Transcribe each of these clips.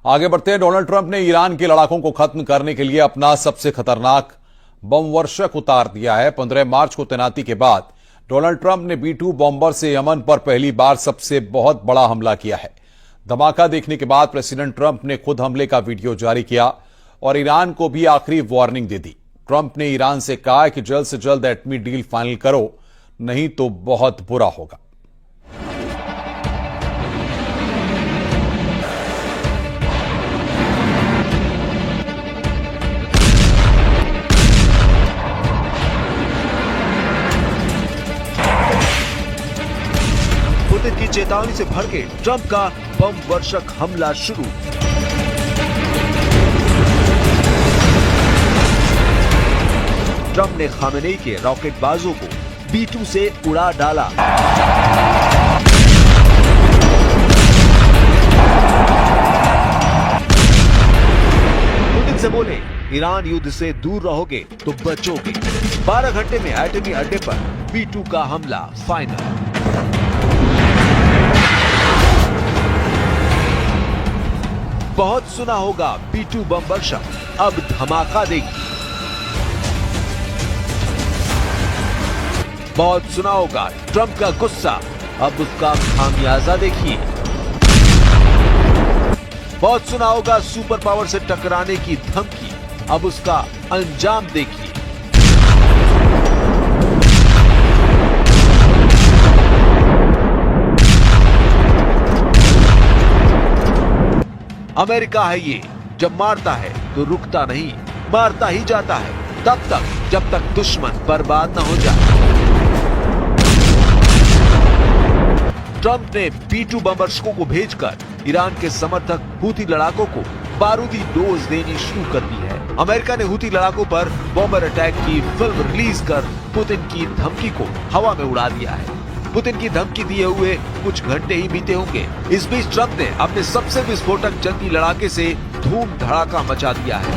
आगे बढ़ते हैं। डोनाल्ड ट्रंप ने ईरान के लड़ाकों को खत्म करने के लिए अपना सबसे खतरनाक बम वर्षक उतार दिया है। 15 मार्च को तैनाती के बाद डोनाल्ड ट्रंप ने B-2 बॉम्बर से यमन पर पहली बार सबसे बहुत बड़ा हमला किया है। धमाका देखने के बाद प्रेसिडेंट ट्रंप ने खुद हमले का वीडियो जारी किया और ईरान को भी आखिरी वार्निंग दे दी। ट्रंप ने ईरान से कहा कि जल्द से जल्द एटमी डील फाइनल करो, नहीं तो बहुत बुरा होगा। पुतिन की चेतावनी से भड़के ट्रंप का बम वर्षक हमला शुरू। ट्रंप ने खामेनेई के रॉकेटबाजों को B-2 से उड़ा डाला। पुतिन से बोले, ईरान युद्ध से दूर रहोगे तो बचोगे। 12 घंटे में एटमी अड्डे पर B-2 का हमला फाइनल। बहुत सुना होगा B-2 बम वर्षक, अब धमाका देगी। बहुत सुना होगा ट्रंप का गुस्सा, अब उसका खामियाजा देखिए। बहुत सुना होगा सुपर पावर से टकराने की धमकी, अब उसका अंजाम देखिए। अमेरिका है ये, जब मारता है तो रुकता नहीं, मारता ही जाता है तब तक जब तक दुश्मन बर्बाद न हो जाए। ट्रंप ने B-2 बम वर्षकों को भेजकर ईरान के समर्थक हूती लड़ाकों को बारूदी डोज देनी शुरू कर दी है। अमेरिका ने हूती लड़ाकों पर बॉम्बर अटैक की फिल्म रिलीज कर पुतिन की धमकी को हवा में उड़ा दिया है। पुतिन की धमकी दिए हुए कुछ घंटे ही बीते होंगे। इस बीच ट्रंप ने अपने सबसे विस्फोटक जंगी लड़ाके से धूम धड़ाका मचा दिया है।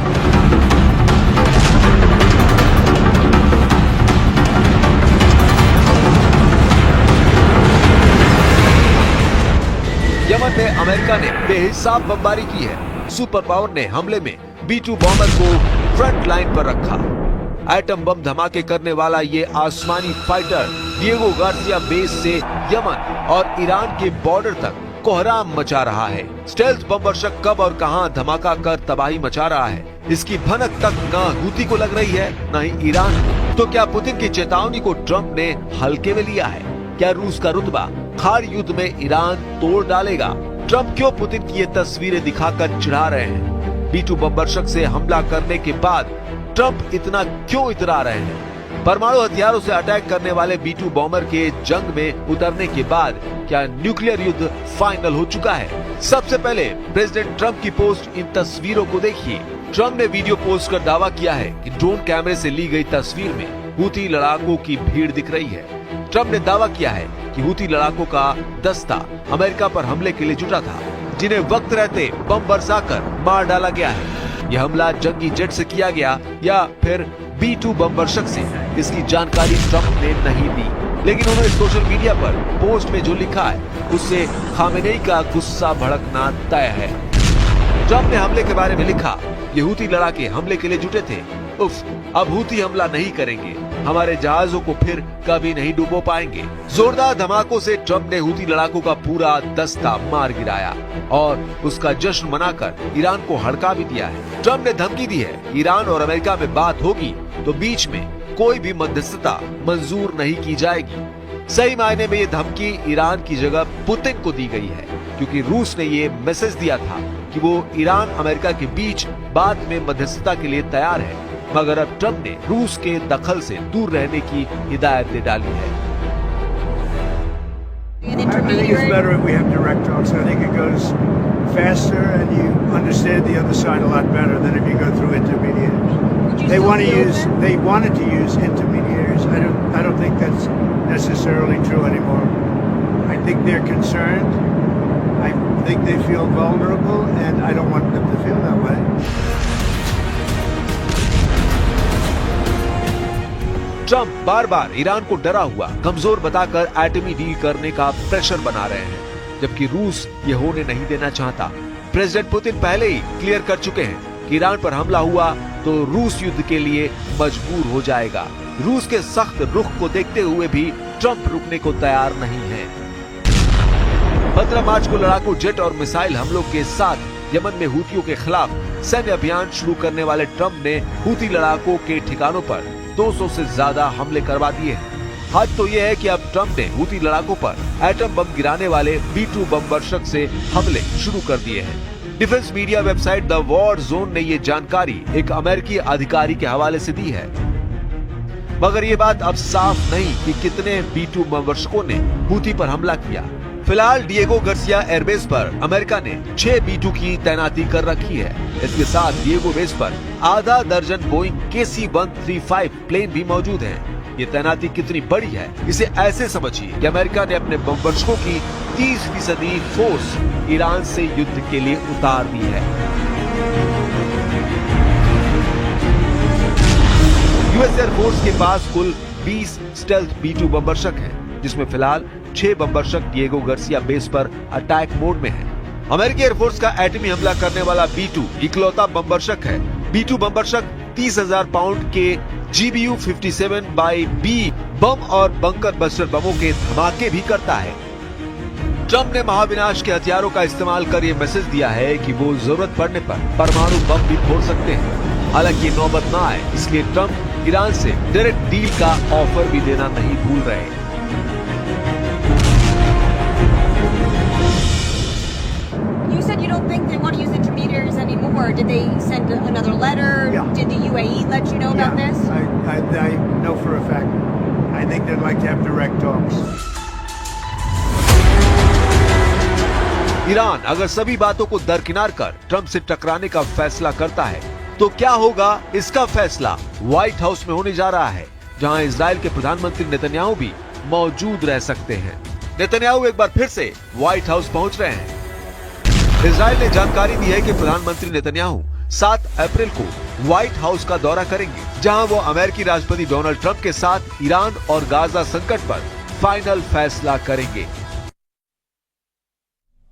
यमन में अमेरिका ने बेहिसाब बमबारी की है। सुपर पावर ने हमले में B-2 बॉम्बर को फ्रंट लाइन पर रखा। एटम बम धमाके करने वाला ये आसमानी फाइटर डिएगो गार्सिया बेस से यमन और ईरान के बॉर्डर तक कोहराम मचा रहा है। स्टेल्थ बम वर्षक कब और कहां धमाका कर तबाही मचा रहा है, इसकी भनक तक न हूती को लग रही है न ही ईरान को। तो क्या पुतिन की चेतावनी को ट्रंप ने हल्के में लिया है? क्या रूस का रुतबा खार युद्ध में ईरान तोड़ डालेगा? ट्रंप क्यों पुतिन की ये तस्वीरें दिखाकर चिढ़ा रहे हैं? B-2 बम वर्षक से हमला करने के बाद ट्रंप इतना क्यों इतरा रहे हैं? परमाणु हथियारों से अटैक करने वाले B-2 बॉम्बर के जंग में उतरने के बाद क्या न्यूक्लियर युद्ध फाइनल हो चुका है? सबसे पहले प्रेसिडेंट ट्रंप की पोस्ट इन तस्वीरों को देखिए। ट्रंप ने वीडियो पोस्ट कर दावा किया है कि ड्रोन कैमरे से ली गई तस्वीर में हूती लड़ाकों की भीड़ दिख रही है। ट्रंप ने दावा किया है कि हूती लड़ाकों का दस्ता अमेरिका पर हमले के लिए जुटा था, जिन्हें वक्त रहते बम बरसाकर मार डाला गया है। यह हमला जंगी जेट से किया गया या फिर B-2 बम वर्षक से, इसकी जानकारी ट्रंप ने नहीं दी। लेकिन उन्होंने सोशल मीडिया पर पोस्ट में जो लिखा है उससे खामेनेई का गुस्सा भड़कना तय है। ट्रंप ने हमले के बारे में लिखा, ये हूती लड़ाके हमले के लिए जुटे थे। उफ, अब हूती हमला नहीं करेंगे, हमारे जहाजों को फिर कभी नहीं डूबो पाएंगे। जोरदार धमाकों से ट्रंप ने हूती लड़ाकों का पूरा दस्ता मार गिराया और उसका जश्न मनाकर ईरान को हड़का भी दिया है। ट्रंप ने धमकी दी है, ईरान और अमेरिका में बात होगी तो बीच में कोई भी मध्यस्थता मंजूर नहीं की जाएगी। सही मायने में ये धमकी ईरान की जगह पुतिन को दी गई है, क्योंकि रूस ने ये मैसेज दिया था कि वो ईरान अमेरिका के बीच बात में मध्यस्थता के लिए तैयार है, मगर अब ट्रंप ने रूस के दखल से दूर रहने की हिदायत दे डाली है। I think it's better if we have direct talks. I think it goes faster and you understand the other side a lot better than if you go through intermediaries. They wanted to use intermediaries. I don't think that's necessarily true anymore. I think they're concerned. I think they feel vulnerable and I don't want them to feel that way. Trump bar bar Iran को डरा हुआ, कमजोर बताकर एटमी deal करने का pressure बना रहे हैं, जबकि रूस ये होने नहीं देना चाहता। प्रेसिडेंट पुतिन पहले ही क्लियर कर चुके हैं कि ईरान पर हमला हुआ तो रूस युद्ध के लिए मजबूर हो जाएगा। रूस के सख्त रुख को देखते हुए भी ट्रंप रुकने को तैयार नहीं है। 15 मार्च को लड़ाकू जेट और मिसाइल हमलों के साथ यमन में हूतियों के खिलाफ सैन्य अभियान शुरू करने वाले ट्रंप ने हूती लड़ाकों के ठिकानों पर 200 से ज्यादा हमले करवा दिए हैं। हद तो यह है कि अब ट्रंप ने हूती लड़ाकों पर एटम बम गिराने वाले B-2 बम वर्षक से हमले शुरू कर दिए हैं। Defence media website the war zone ने ये जानकारी एक अमेरिकी अधिकारी के हवाले से दी है। मगर ये बात अब साफ नहीं कि कितने B-2 बम वर्षकों ने हूती पर हमला किया। फिलहाल डिएगो गार्सिया एयरबेस पर अमेरिका ने 6 B-2 की तैनाती कर रखी है। इसके साथ डिएगो बेस पर आधा दर्जन बोइंग KC-135 प्लेन भी मौजूद हैं। ये तैनाती कितनी बड़ी है, इसे ऐसे समझिए कि अमेरिका ने अपने बम वर्षकों की 30% फोर्स ईरान से युद्ध के लिए उतार दी है। यूएस एयरफोर्स के पास कुल 20 स्टेल्थ B-2 बम वर्षक हैं, जिसमें फिलहाल 6 बम वर्षक डिएगो गार्सिया बेस पर अटैक मोड में हैं। अमेरिकी एयरफोर्स का एटमी हमला करने वाला B-2 इकलौता बम वर्षक है। B-2 बम वर्षक 30,000 पाउंड के GBU-57/B बम और बंकर बस्टर बमों के धमाके भी करता है। ट्रंप ने महाविनाश के हथियारों का इस्तेमाल कर ये मैसेज दिया है कि वो जरूरत पड़ने पर परमाणु बम भी फोड़ सकते हैं। हालांकि ये नौबत ना आए, इसलिए ट्रंप ईरान से डायरेक्ट डील का ऑफर भी देना नहीं भूल रहे। You said you don't think they want to use intermediaries anymore. Did they send another letter? Yeah. Did the UAE let you know about this? I know for a fact. I think they'd like to have direct talks. Iran अगर सभी बातों को दरकिनार कर Trump से टकराने का फैसला करता है तो क्या होगा, इसका फैसला व्हाइट हाउस में होने जा रहा है, जहां इजराइल के प्रधानमंत्री नेतन्याहू भी मौजूद रह सकते हैं। नेतन्याहू एक बार फिर से व्हाइट हाउस पहुंच रहे हैं। इजराइल ने जानकारी दी है कि प्रधानमंत्री नेतन्याहू 7 अप्रैल को व्हाइट हाउस का दौरा करेंगे, जहां वो अमेरिकी राष्ट्रपति डोनाल्ड ट्रंप के साथ ईरान और गाजा संकट पर फाइनल फैसला करेंगे।